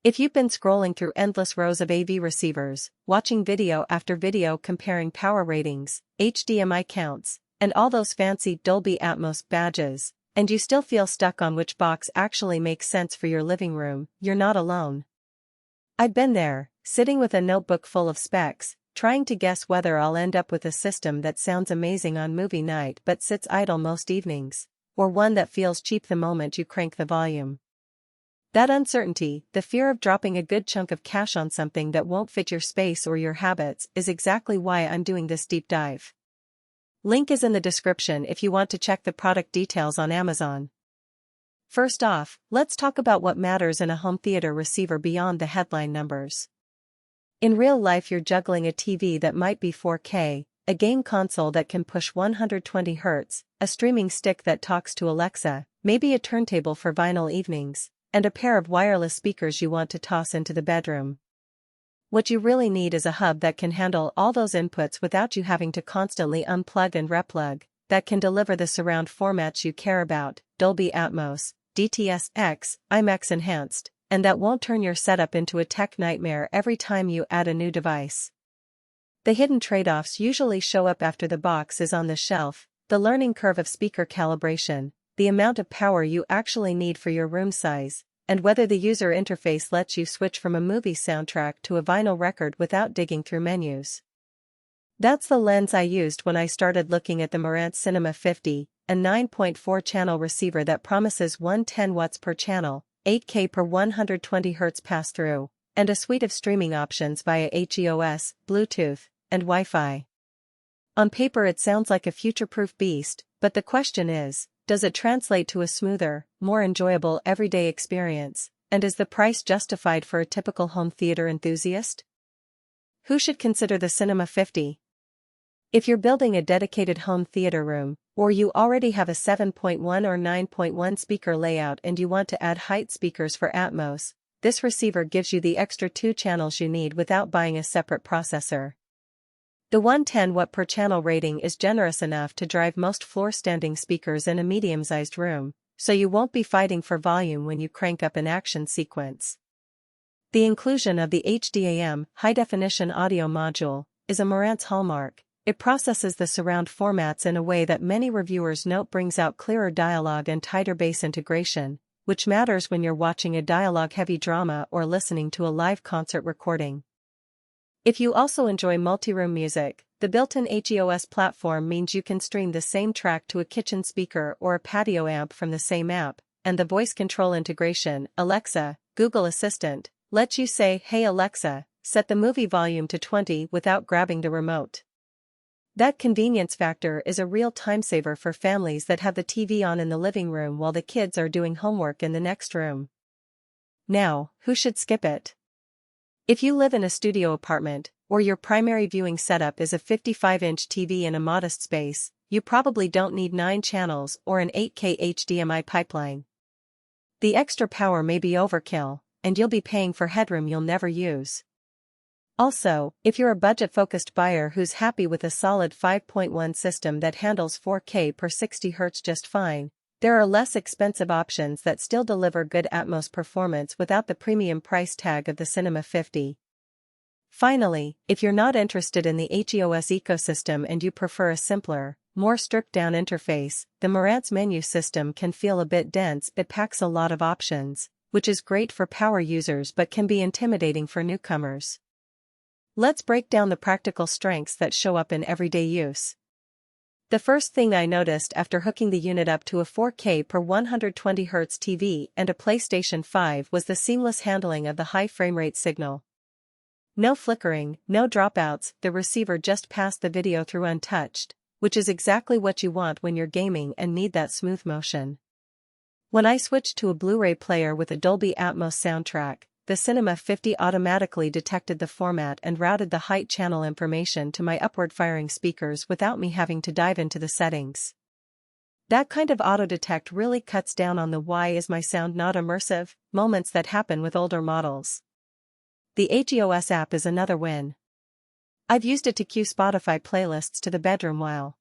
If you've been scrolling through endless rows of AV receivers, watching video after video comparing power ratings, HDMI counts, and all those fancy Dolby Atmos badges, and you still feel stuck on which box actually makes sense for your living room, you're not alone. I've been there, sitting with a notebook full of specs, trying to guess whether I'll end up with a system that sounds amazing on movie night but sits idle most evenings, or one that feels cheap the moment you crank the volume. That uncertainty, the fear of dropping a good chunk of cash on something that won't fit your space or your habits, is exactly why I'm doing this deep dive. Link is in the description if you want to check the product details on Amazon. First off, let's talk about what matters in a home theater receiver beyond the headline numbers. In real life, you're juggling a TV that might be 4K, a game console that can push 120 Hz, a streaming stick that talks to Alexa, maybe a turntable for vinyl evenings, and a pair of wireless speakers you want to toss into the bedroom. What you really need is a hub that can handle all those inputs without you having to constantly unplug and replug, that can deliver the surround formats you care about, Dolby Atmos, DTS-X, IMAX Enhanced, and that won't turn your setup into a tech nightmare every time you add a new device. The hidden trade-offs usually show up after the box is on the shelf: the learning curve of speaker calibration, the amount of power you actually need for your room size, and whether the user interface lets you switch from a movie soundtrack to a vinyl record without digging through menus. That's the lens I used when I started looking at the Marantz Cinema 50, a 9.4-channel receiver that promises 110 watts per channel, 8K per 120 Hz pass-through, and a suite of streaming options via HEOS, Bluetooth, and Wi-Fi. On paper it sounds like a future-proof beast, but the question is, does it translate to a smoother, more enjoyable everyday experience, and is the price justified for a typical home theater enthusiast? Who should consider the Cinema 50? If you're building a dedicated home theater room, or you already have a 7.1 or 9.1 speaker layout and you want to add height speakers for Atmos, this receiver gives you the extra 2 channels you need without buying a separate processor. The 110 watt per channel rating is generous enough to drive most floor-standing speakers in a medium-sized room, so you won't be fighting for volume when you crank up an action sequence. The inclusion of the HDAM, high-definition audio module, is a Marantz hallmark. It processes the surround formats in a way that many reviewers note brings out clearer dialogue and tighter bass integration, which matters when you're watching a dialogue-heavy drama or listening to a live concert recording. If you also enjoy multi-room music, the built-in HEOS platform means you can stream the same track to a kitchen speaker or a patio amp from the same app, and the voice control integration, Alexa, Google Assistant, lets you say, "Hey Alexa, set the movie volume to 20" without grabbing the remote. That convenience factor is a real time-saver for families that have the TV on in the living room while the kids are doing homework in the next room. Now, who should skip it? If you live in a studio apartment, or your primary viewing setup is a 55-inch TV in a modest space, you probably don't need 9 channels or an 8K HDMI pipeline. The extra power may be overkill, and you'll be paying for headroom you'll never use. Also, if you're a budget-focused buyer who's happy with a solid 5.1 system that handles 4K per 60 Hz just fine, there are less expensive options that still deliver good Atmos performance without the premium price tag of the Cinema 50. Finally, if you're not interested in the HEOS ecosystem and you prefer a simpler, more stripped-down interface, the Marantz menu system can feel a bit dense. It packs a lot of options, which is great for power users but can be intimidating for newcomers. Let's break down the practical strengths that show up in everyday use. The first thing I noticed after hooking the unit up to a 4K per 120 Hz TV and a PlayStation 5 was the seamless handling of the high frame rate signal. No flickering, no dropouts, the receiver just passed the video through untouched, which is exactly what you want when you're gaming and need that smooth motion. When I switched to a Blu-ray player with a Dolby Atmos soundtrack, the Cinema 50 automatically detected the format and routed the height channel information to my upward-firing speakers without me having to dive into the settings. That kind of auto-detect really cuts down on the "why is my sound not immersive" moments that happen with older models. The HEOS app is another win. I've used it to cue Spotify playlists to the bedroom while